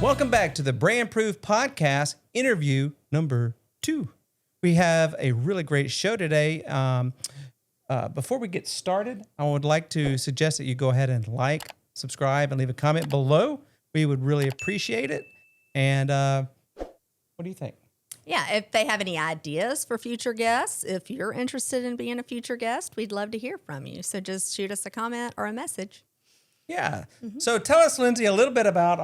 Welcome back to the BrandProof podcast, interview number 2. We have a really great show today. Before we get started, I would like to suggest that you go ahead and like, subscribe, and leave a comment below. We would really appreciate it. And what do you think? Yeah, if they have any ideas for future guests, if you're interested in being a future guest, we'd love to hear from you. So just shoot us a comment or a message. Yeah. So tell us, Lindsay, a little bit about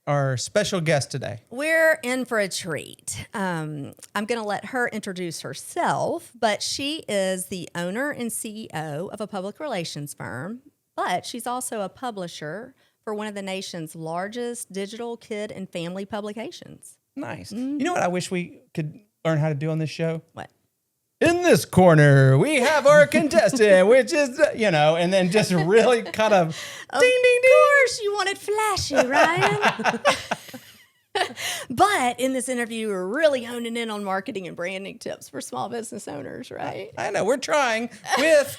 our special guest today. We're in for a treat. I'm going to let her introduce herself, but she is the owner and CEO of a public relations firm, but she's also a publisher for one of the nation's largest digital kid and family publications. Nice. You know what I wish we could learn how to do on this show? What? In this corner, we have our contestant, which is, and then just really kind of ding, ding, ding. Of course, you wanted flashy, Ryan. But in this interview, we're really honing in on marketing and branding tips for small business owners, right? I know, we're trying with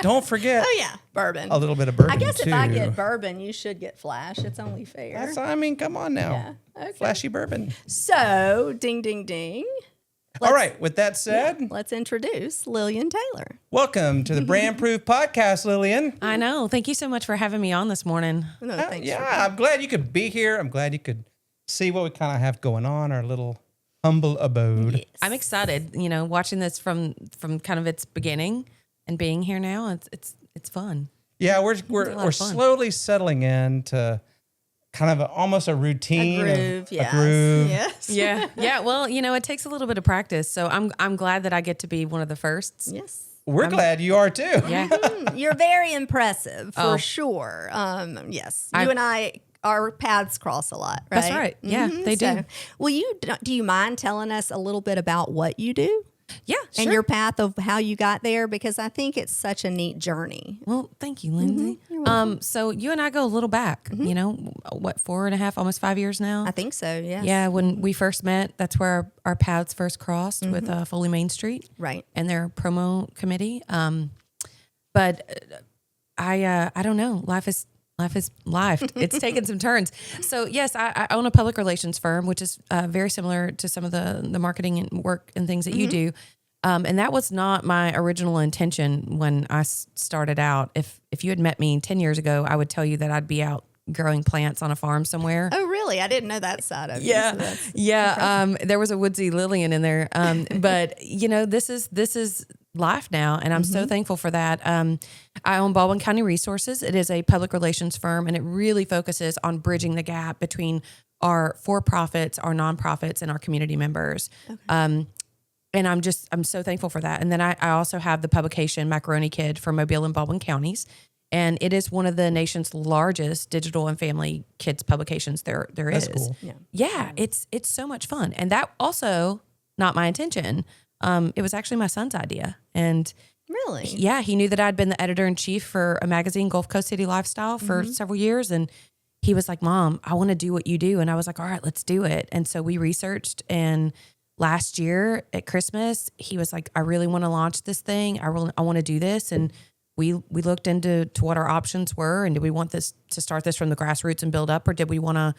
don't forget. Oh, yeah, bourbon. A little bit of bourbon, I guess too. if I get bourbon, you should get flash. It's only fair. Come on now. Yeah, okay. Flashy bourbon. So, ding, ding, ding. All right, with that said, let's introduce Lillian Taylor. welcome to the BrandProof podcast, Lillian. I know. Thank you so much for having me on this morning. No, thanks. I'm glad you could be here. I'm glad you could see what we kind of have going on, our little humble abode. Yes. I'm excited, watching this from kind of its beginning and being here now. It's fun. Yeah, we're lot of fun. slowly settling into kind of almost a routine, A groove, yes. a groove. Yes. Yeah. Yeah. Well, it takes a little bit of practice. So I'm glad that I get to be one of the firsts. Yes. We're glad you are too. Yeah. You're very impressive, for Oh. sure. Yes. You and I, our paths cross a lot, right? That's right. Yeah, they do. Will do you mind telling us a little bit about what you do? Yeah. Sure. And your path of how you got there, because I think it's such a neat journey. Well, thank you, Lindsay. So you and I go a little back, 4.5, almost 5 years now? I think so, yes. Yeah, when we first met, that's where our paths first crossed with Foley Main Street. Right. And their promo committee. But I don't know. Life is life. It's taken some turns. So yes, I own a public relations firm, which is very similar to some of the marketing and work and things that you do. And that was not my original intention when I started out. If you had met me 10 years ago, I would tell you that I'd be out growing plants on a farm somewhere. Oh, really? I didn't know that side of you. Yeah. So There was a woodsy Lillian in there. But this is life now. And I'm so thankful for that. I own Baldwin County Resources. It is a public relations firm, and it really focuses on bridging the gap between our for-profits, our nonprofits, and our community members. Okay. And I'm so thankful for that. And then I also have the publication Macaroni Kid for Mobile and Baldwin counties. And it is one of the nation's largest digital and family kids publications there is. That's cool. Yeah, it's so much fun. And that also not my intention. It was actually my son's idea. And really? Yeah, he knew that I'd been the editor-in-chief for a magazine, Gulf Coast City Lifestyle, for several years. And he was like, Mom, I want to do what you do. And I was like, all right, let's do it. And so we researched, and last year at Christmas, he was like, I really want to launch this thing. I want to do this. And we looked into what our options were, and did we want this to start this from the grassroots and build up, or did we want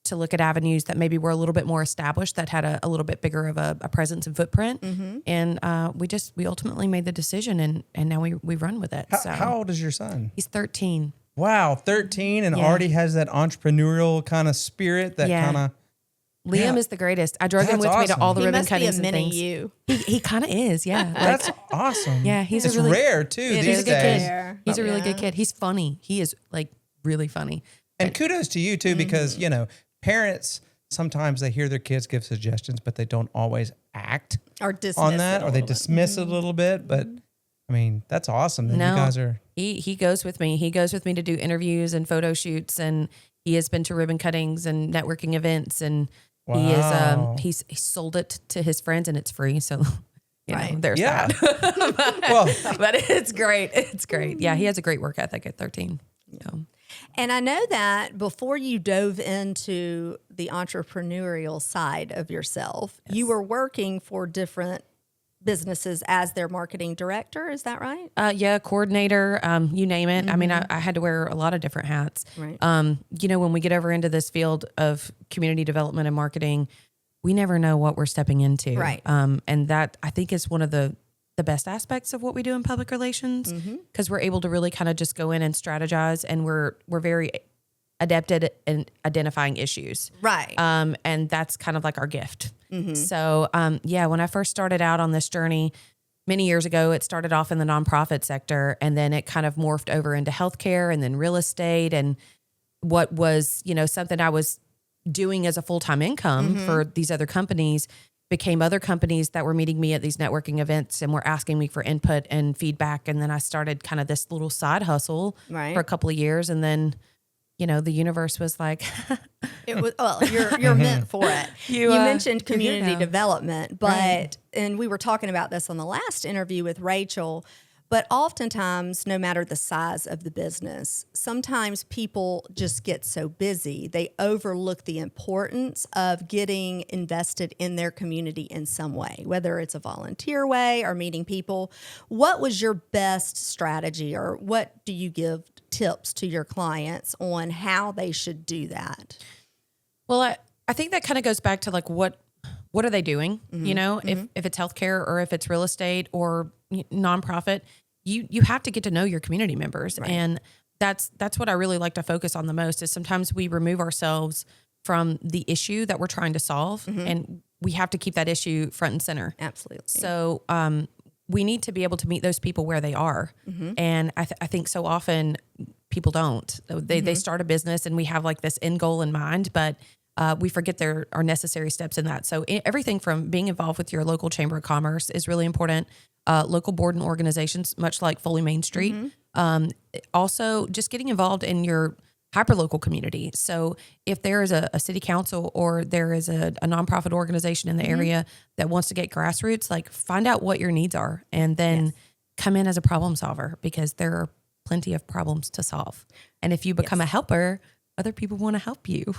to look at avenues that maybe were a little bit more established, that had a little bit bigger of a presence and footprint? And we ultimately made the decision, and now we run with it. How old is your son? He's 13. Wow, 13 and already has that entrepreneurial kind of spirit, that kind of... Liam is the greatest. I drug him with me to all the he ribbon must cuttings be a and mini things. you. He kind of is, yeah. That's awesome. Yeah, he's it's a really rare too It these is days. rare. He's a really good kid. He's funny. He is like really funny. And kudos to you too, because parents sometimes they hear their kids give suggestions, but they don't always act Or dismiss on that, it or they dismiss it a little bit. But I mean, that's awesome that you guys are. He goes with me. He goes with me to do interviews and photo shoots, and he has been to ribbon cuttings and networking events, and Wow. he's sold it to his friends, and it's free. So there's Yeah. that. But it's great. It's great. Yeah, he has a great work ethic at 13. So. And I know that before you dove into the entrepreneurial side of yourself, you were working for different businesses as their marketing director. Is that right? Yeah, coordinator, you name it. I mean, I had to wear a lot of different hats. Right. When we get over into this field of community development and marketing, we never know what we're stepping into. Right. And that I think is one of the best aspects of what we do in public relations, because we're able to really kind of just go in and strategize, and we're very adept at identifying issues. Right. And that's kind of like our gift. So, when I first started out on this journey many years ago, it started off in the nonprofit sector, and then it kind of morphed over into healthcare and then real estate, and what was, something I was doing as a full-time income for these other companies became other companies that were meeting me at these networking events and were asking me for input and feedback. And then I started kind of this little side hustle for a couple of years. And then, the universe was like, it was, you're meant for it. You mentioned community development, but, and we were talking about this on the last interview with Rachel, but oftentimes, no matter the size of the business, sometimes people just get so busy, they overlook the importance of getting invested in their community in some way, whether it's a volunteer way or meeting people. What was your best strategy, or what do you give tips to your clients on how they should do that? Well, I think that kind of goes back to like, what are they doing? If it's healthcare or if it's real estate or nonprofit, you have to get to know your community members. Right. And that's what I really like to focus on the most, is sometimes we remove ourselves from the issue that we're trying to solve, and we have to keep that issue front and center. Absolutely. So, we need to be able to meet those people where they are. And I think so often people don't. They start a business and we have like this end goal in mind, but we forget there are necessary steps in that. So everything from being involved with your local chamber of commerce is really important. Local board and organizations, much like Foley Main Street. Also, just getting involved in your hyperlocal community. So if there is a city council or there is a nonprofit organization in the area that wants to get grassroots, like find out what your needs are and then come in as a problem solver, because there are plenty of problems to solve. And if you become a helper, other people want to help you.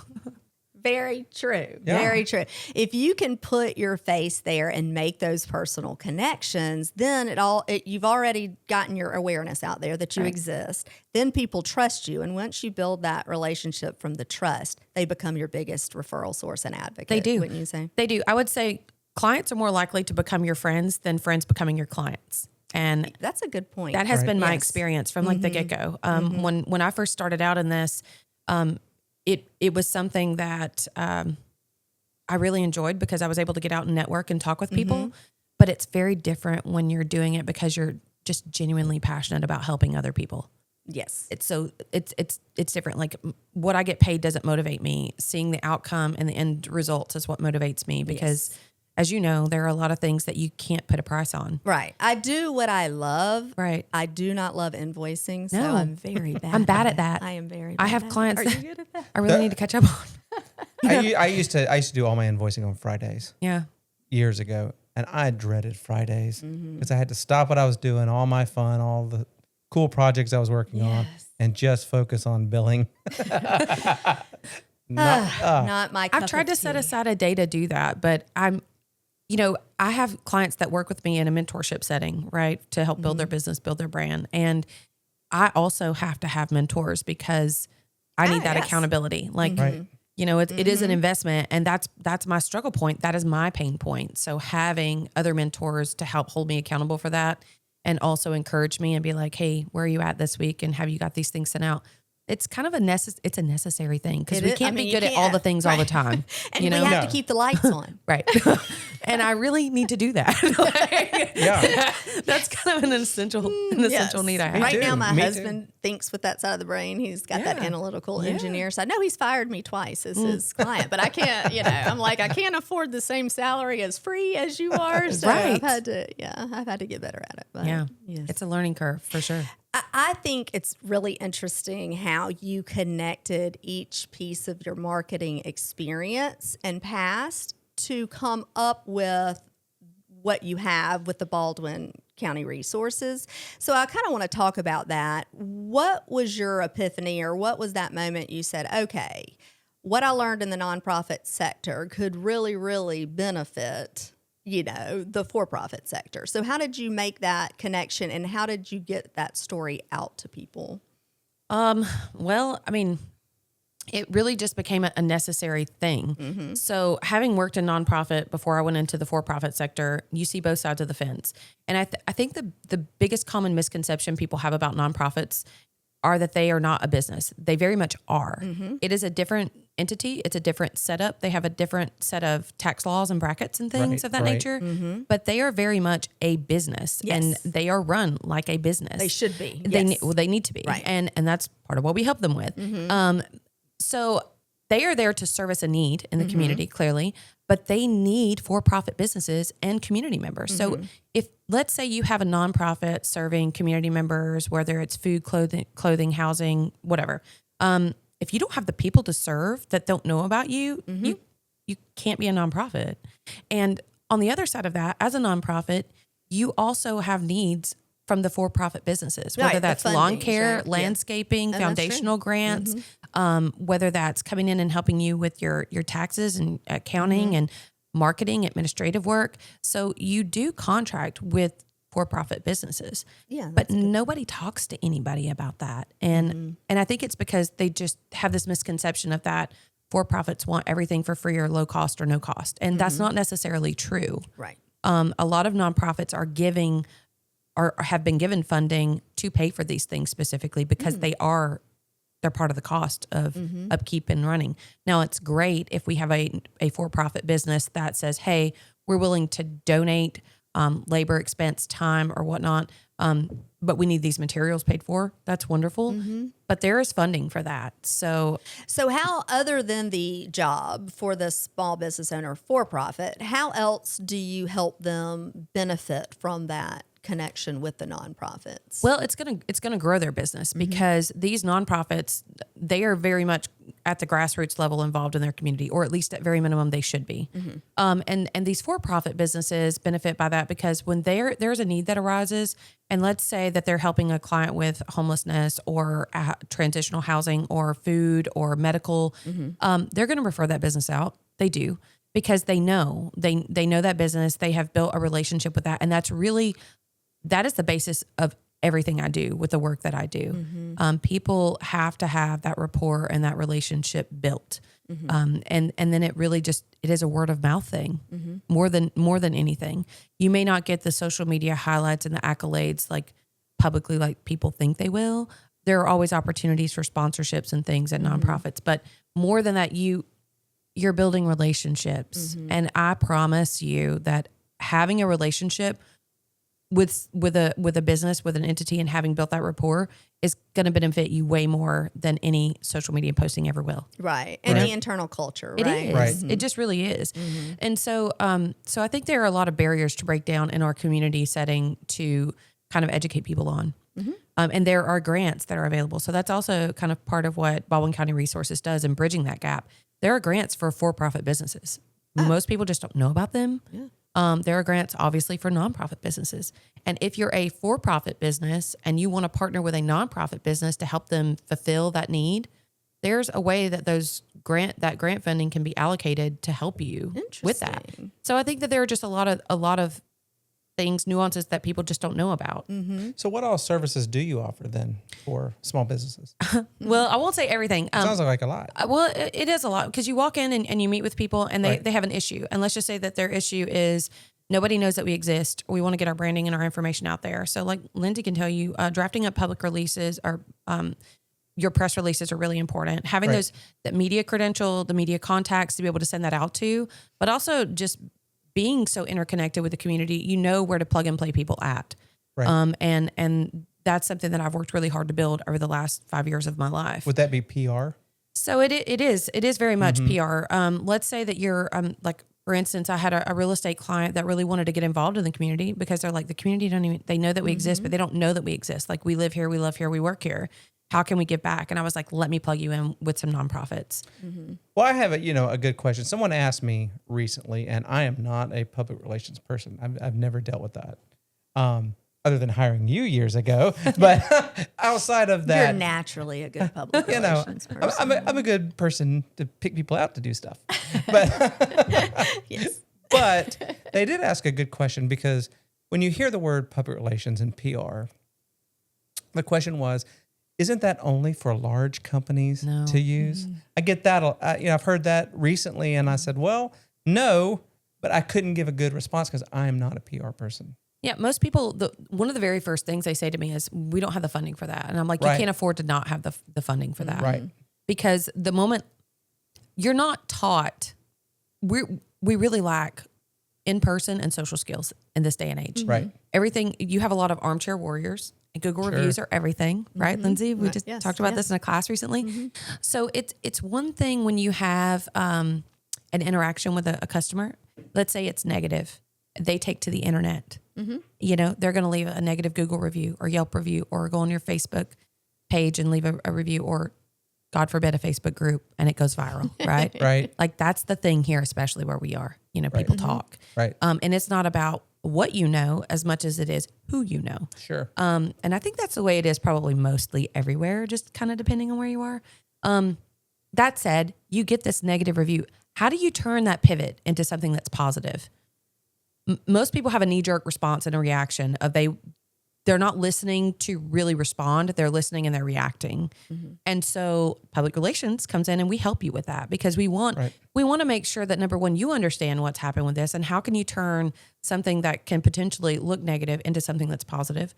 Very true. Yeah. Very true. If you can put your face there and make those personal connections, then you've already gotten your awareness out there that you exist. Then people trust you. And once you build that relationship from the trust, they become your biggest referral source and advocate. They do. Wouldn't you say? They do. I would say clients are more likely to become your friends than friends becoming your clients. And that's a good point. That has been my experience from like the get-go. When I first started out in this, it was something that I really enjoyed because I was able to get out and network and talk with people. But it's very different when you're doing it because you're just genuinely passionate about helping other people. Yes. It's different. Like what I get paid doesn't motivate me. Seeing the outcome and the end results is what motivates me, because as you know, there are a lot of things that you can't put a price on. Right. I do what I love. Right. I do not love invoicing, so I'm very bad. I'm bad at that. I am very bad. I have clients. Are you good at that? I really need to catch up on. I used to do all my invoicing on Fridays. Yeah. Years ago, and I dreaded Fridays because I had to stop what I was doing, all my fun, all the cool projects I was working on, and just focus on billing. Not my cup I've tried of to set tea. aside a day to do that, but I have clients that work with me in a mentorship setting, right, to help build their business, build their brand. And I also have to have mentors because I need that accountability. Like, it is an investment, and that's my struggle point. That is my pain point. So having other mentors to help hold me accountable for that and also encourage me and be like, hey, where are you at this week? And have you got these things sent out? It's kind of it's a necessary thing because we can't be good at all the things all the time. And we have to keep the lights on. Right. And I really need to do that. That's kind of an essential need I have. Right now, my husband thinks with that side of the brain. He's got that analytical engineer side. No, he's fired me twice as his client, but I can't, I'm like, I can't afford the same salary as free as you are. So I've had to get better at it. But it's a learning curve for sure. I think it's really interesting how you connected each piece of your marketing experience and past to come up with what you have with the Baldwin County Resources. So I kind of want to talk about that. What was your epiphany, or what was that moment you said, okay, what I learned in the nonprofit sector could really, really benefit the for-profit sector. So how did you make that connection, and how did you get that story out to people? Well, I mean, it really just became a necessary thing. So having worked in nonprofit before I went into the for-profit sector, you see both sides of the fence. And I think the biggest common misconception people have about nonprofits are that they are not a business. They very much are. It is a different entity. It's a different setup. They have a different set of tax laws and brackets and things of that nature. But they are very much a business, and they are run like a business. They should be. They need to be. Right. And that's part of what we help them with. So they are there to service a need in the community, clearly, but they need for-profit businesses and community members. So if, let's say you have a nonprofit serving community members, whether it's food, clothing, housing, whatever, if you don't have the people to serve that don't know about you, you can't be a nonprofit. And on the other side of that, as a nonprofit, you also have needs from the for-profit businesses, whether that's lawn care, landscaping, foundational grants, whether that's coming in and helping you with your taxes and accounting and marketing, administrative work. So you do contract with for-profit businesses, but nobody talks to anybody about that. And I think it's because they just have this misconception of that for-profits want everything for free or low cost or no cost. And that's not necessarily true. Right. A lot of nonprofits are giving or have been given funding to pay for these things specifically because they're part of the cost of upkeep and running. Now, it's great if we have a for-profit business that says, hey, we're willing to donate labor, expense, time, or whatnot, but we need these materials paid for. That's wonderful. But there is funding for that. So how, other than the job for the small business owner for-profit, how else do you help them benefit from that connection with the nonprofits? Well, it's gonna grow their business because these nonprofits, they are very much at the grassroots level involved in their community, or at least at very minimum they should be. And these for-profit businesses benefit by that because when there's a need that arises, and let's say that they're helping a client with homelessness or transitional housing or food or medical, they're going to refer that business out. They do, because they know that business. They have built a relationship with that, and that is the basis of everything I do with the work that I do. People have to have that rapport and that relationship built. And then it really it is a word of mouth thing more than anything. You may not get the social media highlights and the accolades like publicly, like people think they will. There are always opportunities for sponsorships and things at nonprofits, but more than that, you're building relationships. And I promise you that having a relationship with a business, with an entity, and having built that rapport is going to benefit you way more than any social media posting ever will. Right. And the internal culture, right? It is. Right. It just really is. And so I think there are a lot of barriers to break down in our community setting to kind of educate people on. And there are grants that are available. So that's also kind of part of what Baldwin County Resources does in bridging that gap. There are grants for for-profit businesses. Most people just don't know about them. There are grants, obviously, for nonprofit businesses. And if you're a for-profit business and you want to partner with a nonprofit business to help them fulfill that need, there's a way that that grant funding can be allocated to help you with that. So I think that there are just a lot of things, nuances that people just don't know about. So what all services do you offer then for small businesses? Well, I won't say everything. Sounds like a lot. Well, it is a lot because you walk in and you meet with people and they have an issue. And let's just say that their issue is nobody knows that we exist. We want to get our branding and our information out there. So like Lindsay can tell you, drafting up public releases or your press releases are really important. Having that media credential, the media contacts to be able to send that out to, but also just being so interconnected with the community, you know where to plug and play people at. And that's something that I've worked really hard to build over the last 5 years of my life. Would that be PR? So it is very much PR. Let's say that you're like, for instance, I had a real estate client that really wanted to get involved in the community because they're like, the community they know that we exist, but they don't know that we exist. Like, we live here, we love here, we work here. How can we give back? And I was like, let me plug you in with some nonprofits. Well, I have a good question. Someone asked me recently, and I am not a public relations person. I've never dealt with that, other than hiring you years ago. But outside of that, you're naturally a good public relations person. I'm a good person to pick people out to do stuff. But yes. But they did ask a good question, because when you hear the word public relations and PR, the question was, isn't that only for large companies to use? I get that. I've heard that recently, and I said, well, no, but I couldn't give a good response because I am not a PR person. Yeah, most people, one of the very first things they say to me is, we don't have the funding for that. And I'm like, you can't afford to not have the funding for that. Right. Because the moment you're not taught, we really lack in-person and social skills in this day and age. Right. Everything, you have a lot of armchair warriors, and Google reviews are everything, right, Lindsay? We just talked about this in a class recently. So it's one thing when you have an interaction with a customer. Let's say it's negative. They take to the internet. They're going to leave a negative Google review or Yelp review, or go on your Facebook page and leave a review, or God forbid a Facebook group, and it goes viral, right? Right. Like that's the thing here, especially where we are, people talk. Right. And it's not about what you know as much as it is who you know. Sure. And I think that's the way it is probably mostly everywhere, just kind of depending on where you are. That said, you get this negative review. How do you turn that pivot into something that's positive? Most people have a knee-jerk response and a reaction of they're not listening to really respond. They're listening and they're reacting. And so public relations comes in and we help you with that, because we want to make sure that, number one, you understand what's happened with this, and how can you turn something that can potentially look negative into something that's positive.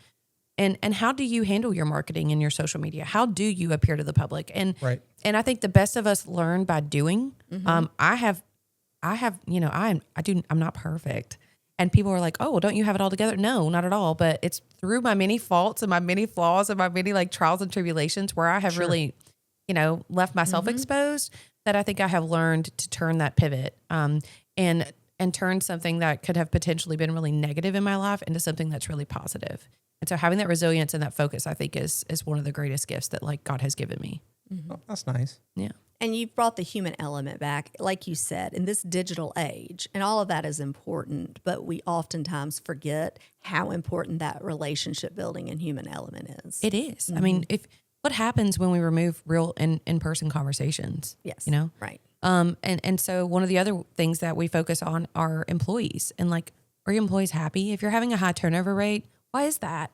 And how do you handle your marketing and your social media? How do you appear to the public? And I think the best of us learn by doing. I'm not perfect. And people are like, oh, well, don't you have it all together? No, not at all. But it's through my many faults and my many flaws and my many trials and tribulations where I have really, left myself exposed, that I think I have learned to turn that pivot and turn something that could have potentially been really negative in my life into something that's really positive. And so having that resilience and that focus, I think is one of the greatest gifts that God has given me. Oh, that's nice. Yeah. And you've brought the human element back, like you said, in this digital age. And all of that is important, but we oftentimes forget how important that relationship building and human element is. It is. I mean, what happens when we remove real in-person conversations? Yes. Right. And so one of the other things that we focus on are employees, and are your employees happy? If you're having a high turnover rate, why is that?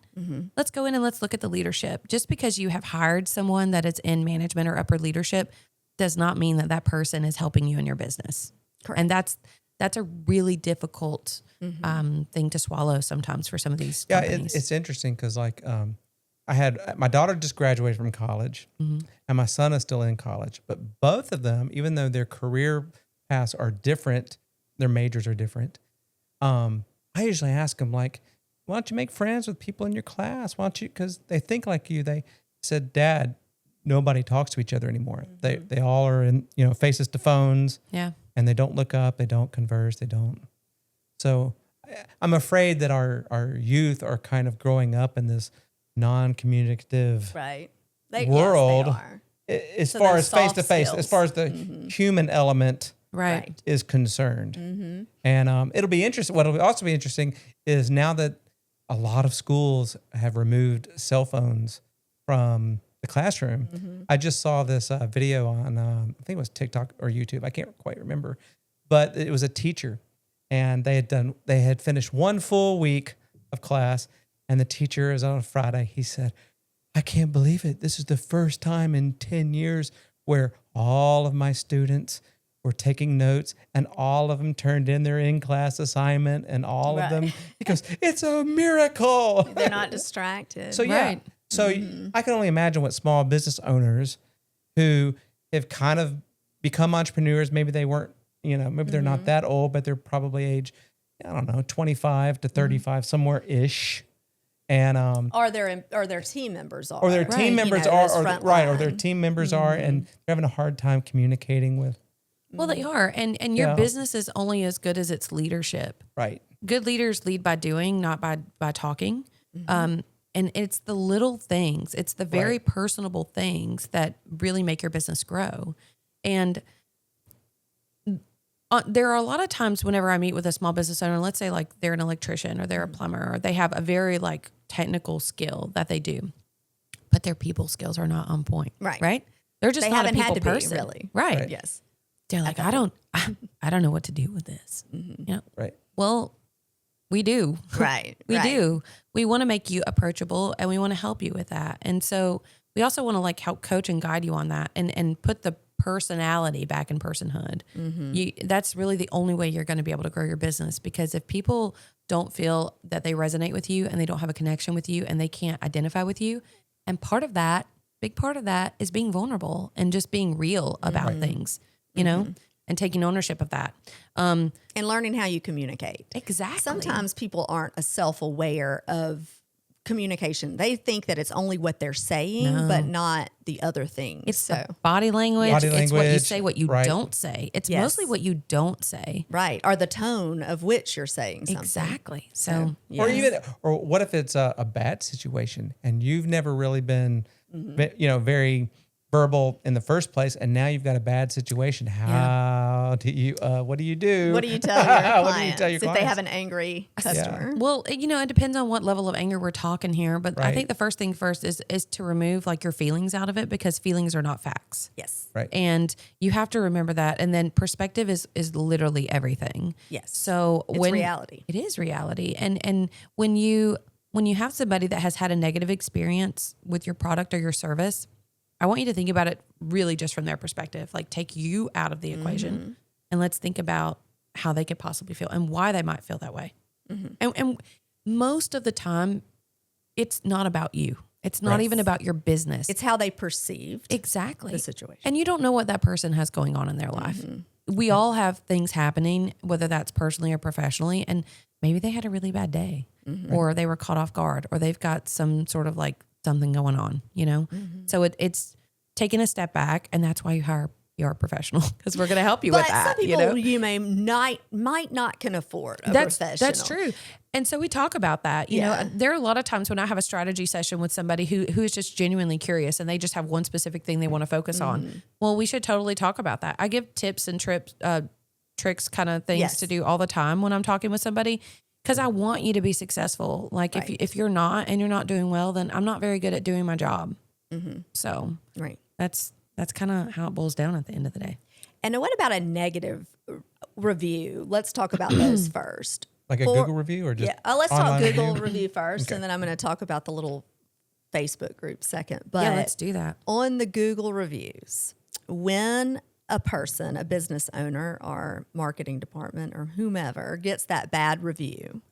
Let's go in and let's look at the leadership. Just because you have hired someone that is in management or upper leadership does not mean that person is helping you in your business. Correct. And that's a really difficult thing to swallow sometimes for some of these companies. It's interesting because I had my daughter just graduated from college, and my son is still in college. But both of them, even though their career paths are different, their majors are different. I usually ask them, why don't you make friends with people in your class? Why don't you? Because they think like you. They said, Dad, nobody talks to each other anymore. They all are in, faces to phones. Yeah. And they don't look up. They don't converse. They don't. So I'm afraid that our youth are kind of growing up in this non-communicative world. Yes, they are. As far as face-to-face, as far as the human element is concerned. And it'll be interesting. What will also be interesting is now that a lot of schools have removed cell phones from the classroom. I just saw this video on, I think it was TikTok or YouTube. I can't quite remember, but it was a teacher, and they had finished one full week of class, and the teacher is on a Friday. He said, I can't believe it. This is the first time in 10 years where all of my students were taking notes, and all of them turned in their in-class assignment, and all of them, because it's a miracle. They're not distracted. So So I can only imagine what small business owners who have kind of become entrepreneurs, maybe they weren't, maybe they're not that old, but they're probably age, 25 to 35, somewhere ish. And or their team members are. Or their team members are, or their team members are, and they're having a hard time communicating with. Well, they are. And your business is only as good as its leadership. Right. Good leaders lead by doing, not by talking. And it's the little things. It's the very personable things that really make your business grow. And there are a lot of times whenever I meet with a small business owner, let's say they're an electrician or they're a plumber, or they have a very technical skill that they do, but their people skills are not on point. Right. They're just not a people person. Really. Right. Yes. they're like, I don't know what to do with this. You know? Right. Well, we do. Right. We right. do. We want to make you approachable and we want to help you with that. And so we also want to like help coach and guide you on that and put the personality back in personhood. That's really the only way you're going to be able to grow your business, because if people don't feel that they resonate with you and they don't have a connection with you and they can't identify with you, and big part of that is being vulnerable and just being real about things, you know, and taking ownership of that. And learning how you communicate. Exactly. Sometimes people aren't self-aware of communication. They think that it's only what they're saying, but not the other things. It's the body language. It's what you language, say, what you right. don't say. It's Yes. mostly what you don't say. right. Or the tone of which you're saying something. Exactly. So Or what if it's a bad situation and you've never really been, very verbal in the first place, and now you've got a bad situation. How do you? What do you do? What do you tell your clients, What do you tell your if they clients? have an angry customer? Well, it depends on what level of anger we're talking here, but I Right. think the first thing first is to remove like your feelings out of it, because feelings are not facts. Yes. Right. And you have to remember that. And then perspective is literally everything. Yes. So It's reality. It is reality. And when you have somebody that has had a negative experience with your product or your service, I want you to think about it really just from their perspective. Like, take you out of the equation and let's think about how they could possibly feel and why they might feel that way. And most of the time, it's not about you. It's not even about your business. It's how they perceived exactly the situation. And you don't know what that person has going on in their life. We all have things happening, whether that's personally or professionally, and maybe they had a really bad day or they were caught off guard or they've got some sort of like something going on, So it's taking a step back, and that's why you hire a PR professional, because we're going to help you with that. Some people you might not can afford a professional. That's true. And so we talk about that. You know, there are a lot of times when I have a strategy session with somebody who is just genuinely curious and they just have one specific thing they want to focus on. Well, we should totally talk about that. I give tips and tricks kind of things to do all the time when I'm talking with somebody, because I want you to be successful. Like if you're not and you're not doing well, then I'm not very good at doing my job. So that's kind of how it boils down at the end of the day. And what about a negative review? Let's talk about those first. Like a Google review or just let's talk online Google review? review first, Okay. and then I'm going to talk about the little Facebook group second. But Yeah, let's do that. on the Google reviews, when a person, a business owner or marketing department or whomever gets that bad review,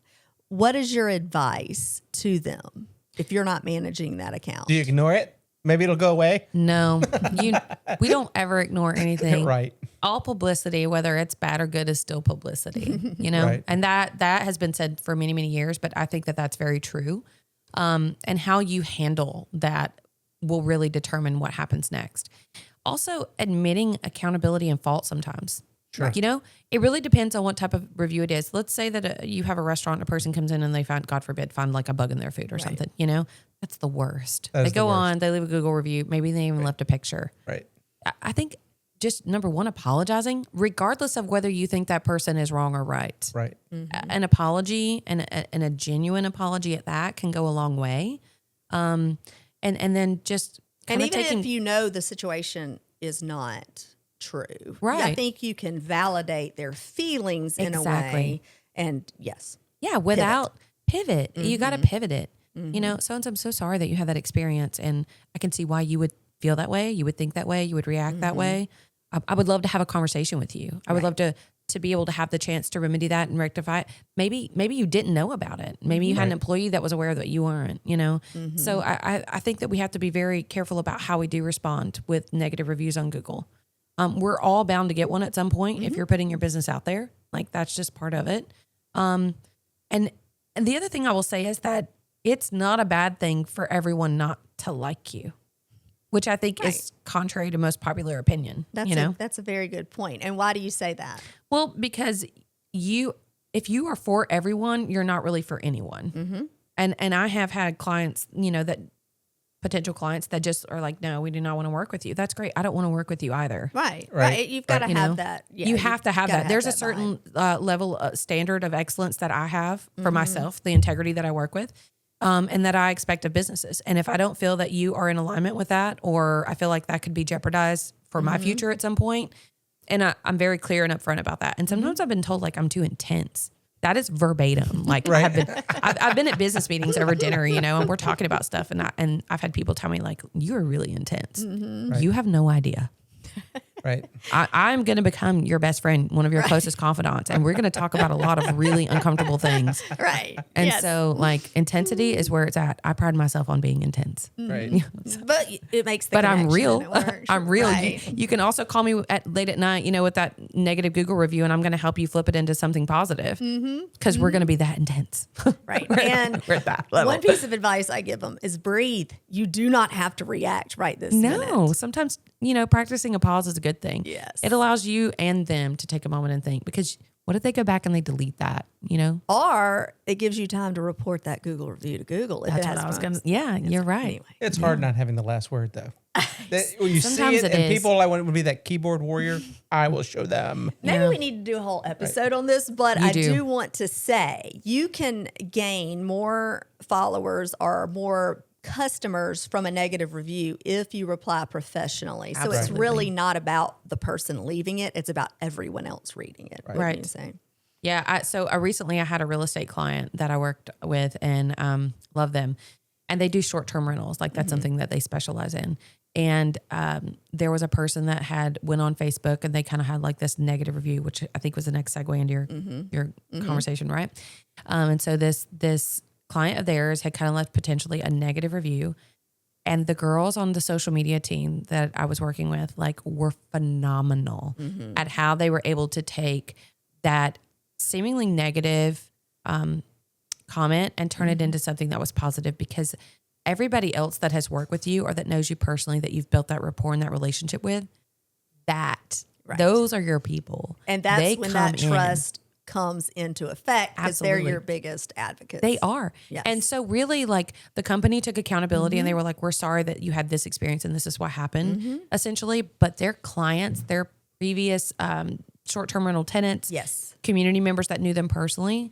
what is your advice to them if you're not managing that account? Do you ignore it? Maybe it'll go away. No, we don't ever ignore anything. Right. All publicity, whether it's bad or good, is still publicity, Right. And that has been said for many, many years, but I think that that's very true. And how you handle that will really determine what happens next. Also, admitting accountability and fault sometimes. Sure. It really depends on what type of review it is. Let's say that you have a restaurant, a person comes in and they find, God forbid, like a bug in their food or something, that's the worst. That They is the go worst. on, they leave a Google review. Maybe they even left a picture. Right. I think just number one, apologizing, regardless of whether you think that person is wrong or right. Right. An apology and a genuine apology at that can go a long way. And then just And kind of even taking, if you know the situation is not true, Right. I think you can validate their feelings in a way. Exactly. And yes, without pivot, you got to pivot it. So-and-so, I'm so sorry that you had that experience, and I can see why you would feel that way. You would think that way. You would react that way. I would love to have a conversation with you. I would love to be able to have the chance to remedy that and rectify it. Maybe you didn't know about it. Maybe you had an employee that was aware that you weren't, So I think that we have to be very careful about how we do respond with negative reviews on Google. We're all bound to get one at some point if you're putting your business out there. Like, that's just part of it. And the other thing I will say is that it's not a bad thing for everyone not to like you, which I think is contrary to most popular opinion. that's a very good point. And why do you say that? Well, because if you are for everyone, you're not really for anyone. And I have had clients, that potential clients that just are like, no, we do not want to work with you. That's great. I don't want to work with you either. Right. You've got to have that. Yeah, you have to have that. There's a that certain vibe. level standard of excellence that I have for myself, the integrity that I work with, and that I expect of businesses. And if I don't feel that you are in alignment with that, or I feel like that could be jeopardized for my future at some point, And I'm very clear and upfront about that. And sometimes I've been told like I'm too intense. That is verbatim. Like I've been at business meetings over dinner, and we're talking about stuff, and I've had people tell me like, you are really intense. Right. You have no idea. Right. I'm going to become your best friend, one of your closest confidants, and we're going to talk about a lot of really uncomfortable things. Right. And so like intensity is where it's at. I pride myself on being intense. Right. But it makes the But I'm connection real. and it works. I'm real. Right. You can also call me late at night, with that negative Google review, and I'm going to help you flip it into something positive because we're going to be that intense. Right. And we're at that level. one piece of advice I give them is breathe. You do not have to react right this minute. No, sometimes, practicing a pause is a good thing. Yes. It allows you and them to take a moment and think, because what if they go back and they delete that, Or it gives you time to report that Google review to Google. If That's it what has I was bugs. going to, yeah, you're right. Anyway. It's hard not having the last word, though. You Sometimes see it, it and is. people like want to be that keyboard warrior. I will show them. Maybe we need to do a whole episode on this, but You I do. do want to say you can gain more followers or more customers from a negative review if you reply professionally. So it's Absolutely. really not about the person leaving it. It's about everyone else reading it. Right. Wouldn't you say? Yeah. So recently I had a real estate client that I worked with and love them. And they do short-term rentals. Like that's something that they specialize in. And there was a person that went on Facebook and they kind of had like this negative review, which I think was the next segue into your conversation, right? And so this client of theirs had kind of left potentially a negative review. And the girls on the social media team that I was working with were phenomenal at how they were able to take that seemingly negative comment and turn it into something that was positive, because everybody else that has worked with you or that knows you personally, that you've built that rapport and that relationship with, those are your people. And that's They when come that in. trust comes into effect because they're Absolutely. your biggest advocates. They are. Yes. And so really the company took accountability and they were like, we're sorry that you had this experience and this is what happened essentially. But their clients, their previous short-term rental tenants, Yes. community members that knew them personally,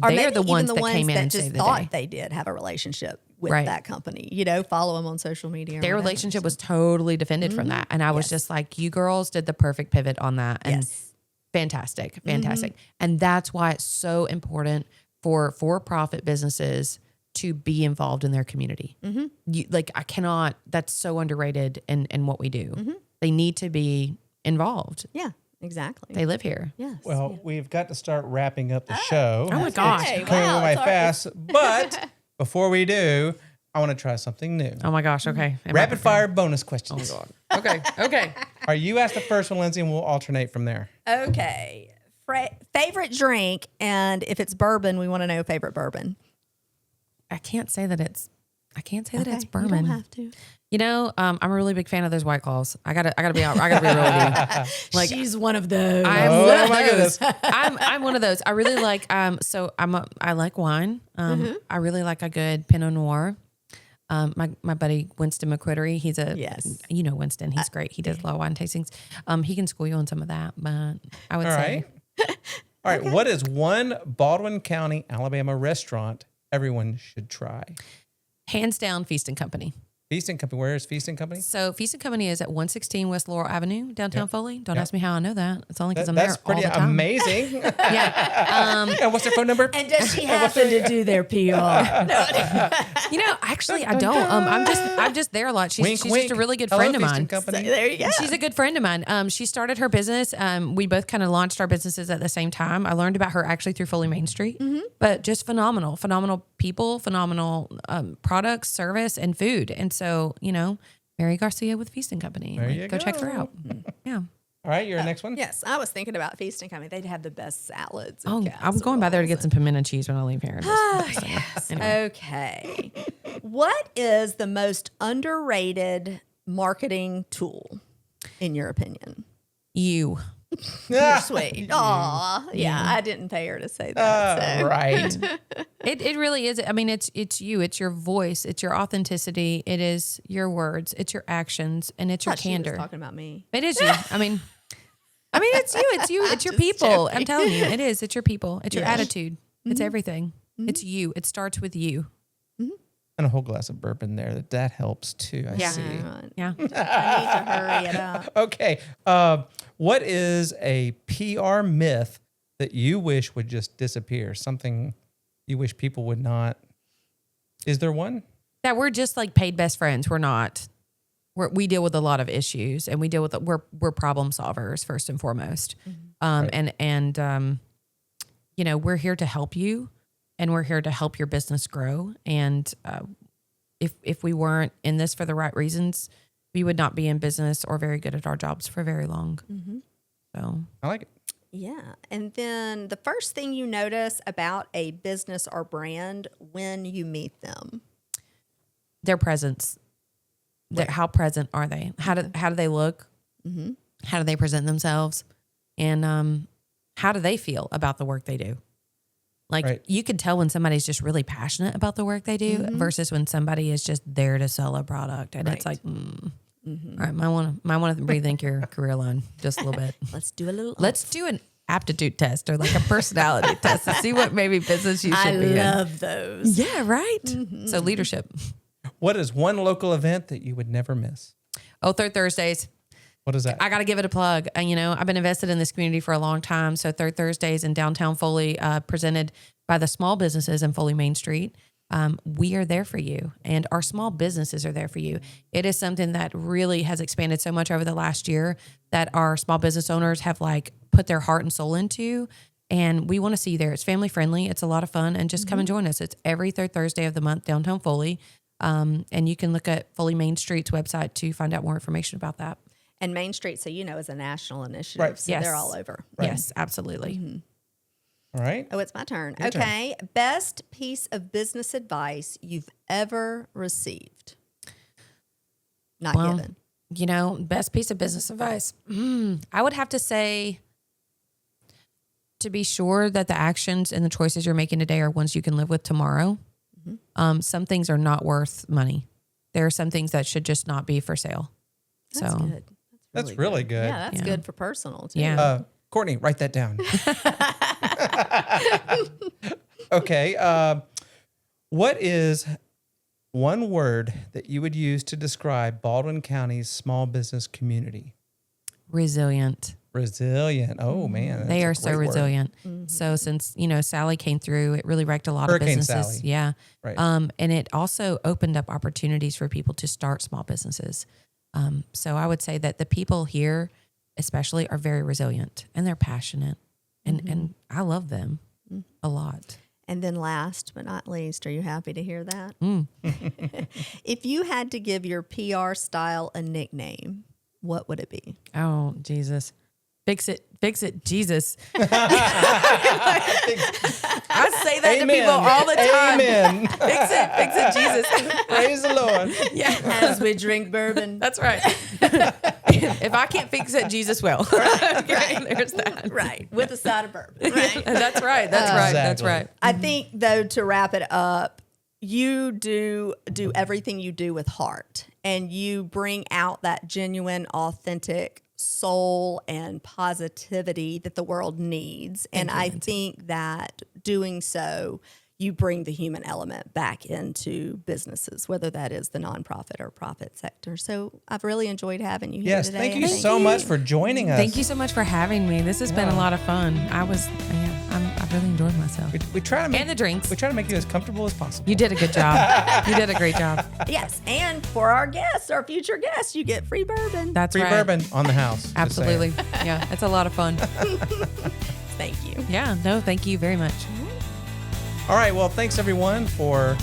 Or they maybe are the even ones that came in that and just saved the thought day. they did have a relationship with Right. that company. Follow them on social media. or Their whatever. relationship was totally defended from that. And I was just like, you girls did the perfect pivot on that. And Yes. fantastic. And that's why it's so important for for-profit businesses to be involved in their community. That's so underrated in what we do. They need to be involved. Yeah, exactly. They live here. Yes. Well, we've got to start wrapping up the show. Oh my gosh. Okay, Coming wow, away it's already- fast. But before we do, I want to try something new. Oh my gosh. Okay. Am I Rapid prepared? fire bonus questions. Oh God. Okay. Are you ask the first one, Lindsay, and we'll alternate from there. Okay. Favorite drink, and if it's bourbon, we want to know favorite bourbon. I can't say that it's Okay, bourbon. You don't have to. I'm a really big fan of those White Claws. I gotta be real with you. She's one of those. I'm Oh, one of my those. goodness. I'm one of those. I really like. I like wine. I really like a good Pinot Noir. My buddy Winston McQuittery, he's Yes. Winston. He's great. He does a lot of wine tastings. He can school you on some of that, but I would All say right. All right. What is one Baldwin County, Alabama restaurant everyone should try? hands down Feast and Company. Feast and Company. Where is Feast and Company? So Feast and Company is at 116 West Laurel Avenue, downtown Foley. Don't ask me how I know that. It's only because I'm there That's all pretty the time. amazing. Yeah. And what's their phone number? And does she happen to do their PR? Actually, I don't. I'm just there a lot. She's Wink, just wink. a really good Hello, friend of Feast mine. and Company. There you go. She's a good friend of mine. She started her business. We both kind of launched our businesses at the same time. I learned about her actually through Foley Main Street, but just phenomenal people, phenomenal products, service, and food. And so, Mary Garcia with Feast and Company. There you go check her go. out. Yeah. All right, your next one. Yes, I was thinking about Feast and Company. They'd have the best salads. Oh, and I'm going by there to get some pimento cheese when I leave here. Yes. Anyway. Okay. What is the most underrated marketing tool, in your opinion? You. You're sweet. Aw. Yeah, I didn't pay her to say that. so. Right. It really is. I mean, it's you. It's your voice. It's your authenticity. It is your words. It's your actions, and it's your Thought she was candor. talking about me. It is you. I mean, it's you. It's you. It's your just people. joking. I'm telling you, it is. It's your people. It's your Yeah. attitude. It's everything. It's you. It starts with you. And a whole glass of bourbon there. That helps too. I see. Yeah. I need to hurry it up. Okay. What is a PR myth that you wish would just disappear? Something you wish people would not. Is there one? That we're just like paid best friends. We're not. We deal with a lot of issues, and we're problem solvers first and foremost. Right. And we're here to help you, and we're here to help your business grow. And if we weren't in this for the right reasons, we would not be in business or very good at our jobs for very long. So I like it. Yeah. And then the first thing you notice about a business or brand when you meet them. their presence. How present are they? How do they look? Mm-hmm. How do they present themselves? And how do they feel about the work they do? Like you can tell when somebody's just really passionate about the work they do versus when somebody is just there to sell a product. And it's like, all right, might want to rethink your career line just a little bit. Let's do a little. Let's do an aptitude test or like a personality test to see what maybe business you should be in. I love those. Yeah, right. Mm-hmm. So leadership. What is one local event that you would never miss? Oh, Third Thursdays. What is that? I got to give it a plug. I've been invested in this community for a long time. So Third Thursdays in downtown Foley, presented by the small businesses in Foley Main Street. We are there for you, and our small businesses are there for you. It is something that really has expanded so much over the last year that our small business owners have put their heart and soul into. And we want to see you there. It's family friendly. It's a lot of fun, and just come and join us. It's every third Thursday of the month, downtown Foley. And you can look at Foley Main Street's website to find out more information about that. And Main Street, so is a national initiative. So they're all over. Right. Yes, absolutely. Mm-hmm. All right. Oh, it's my turn. Your turn. Best piece of business advice you've ever received? Not given. Best piece of business advice. I would have to say to be sure that the actions and the choices you're making today are ones you can live with tomorrow. Mm-hmm. Some things are not worth money. There are some things that should just not be for sale. That's good. That's really good. Yeah, that's good for personal too. Yeah. Courtney, write that down. Okay. What is one word that you would use to describe Baldwin County's small business community? Resilient. Resilient. Oh, man. They are so resilient. Mm-hmm. So since, Sally came through, it really wrecked a lot of businesses. Sally. Yeah. Right. And it also opened up opportunities for people to start small businesses. So I would say that the people here especially are very resilient and they're passionate and I love them a lot. And then last but not least, are you happy to hear that? If you had to give your PR style a nickname, what would it be? Oh, Jesus. Fix it, Jesus. I say that to people all the time. Amen. Fix it, Jesus. Praise the Lord. Yeah. As we drink bourbon. That's right. If I can't fix it, Jesus will. Okay, there's that. Right. With a side of bourbon. Right. That's right. That's right. I think, though, to wrap it up, you do everything you do with heart, and you bring out that genuine, authentic soul and positivity that the world needs. And I think that doing so, you bring the human element back into businesses, whether that is the nonprofit or profit sector. So I've really enjoyed having you here today. Thank you so much for joining us. Thank you so much for having me. This has been a lot of fun. I've really enjoyed myself. We try to make and the drinks. We try to make you as comfortable as possible. You did a good job. You did a great job. Yes, and for our guests, our future guests, you get free bourbon. That's free right. bourbon on the house. Absolutely. Yeah, it's a lot of fun. Thank you. Yeah, no, thank you very much. All right. Well, thanks everyone for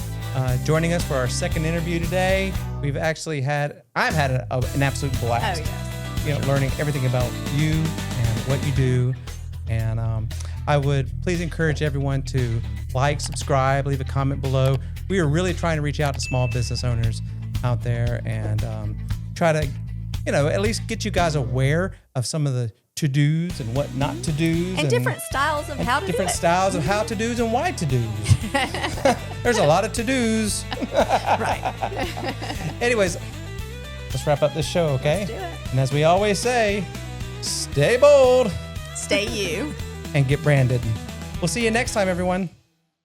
joining us for our second interview today. I've had an absolute blast. Oh, yes. Learning everything about you and what you do. And I would please encourage everyone to like, subscribe, leave a comment below. We are really trying to reach out to small business owners out there and try to, at least get you guys aware of some of the to-dos and what not to-dos. And different styles of how to do it. Different styles of how to-dos and why to-dos. There's a lot of to-dos. Right. Anyways, let's wrap up this show, okay? Let's do it. And as we always say, stay bold. Stay you. And get branded. We'll see you next time, everyone.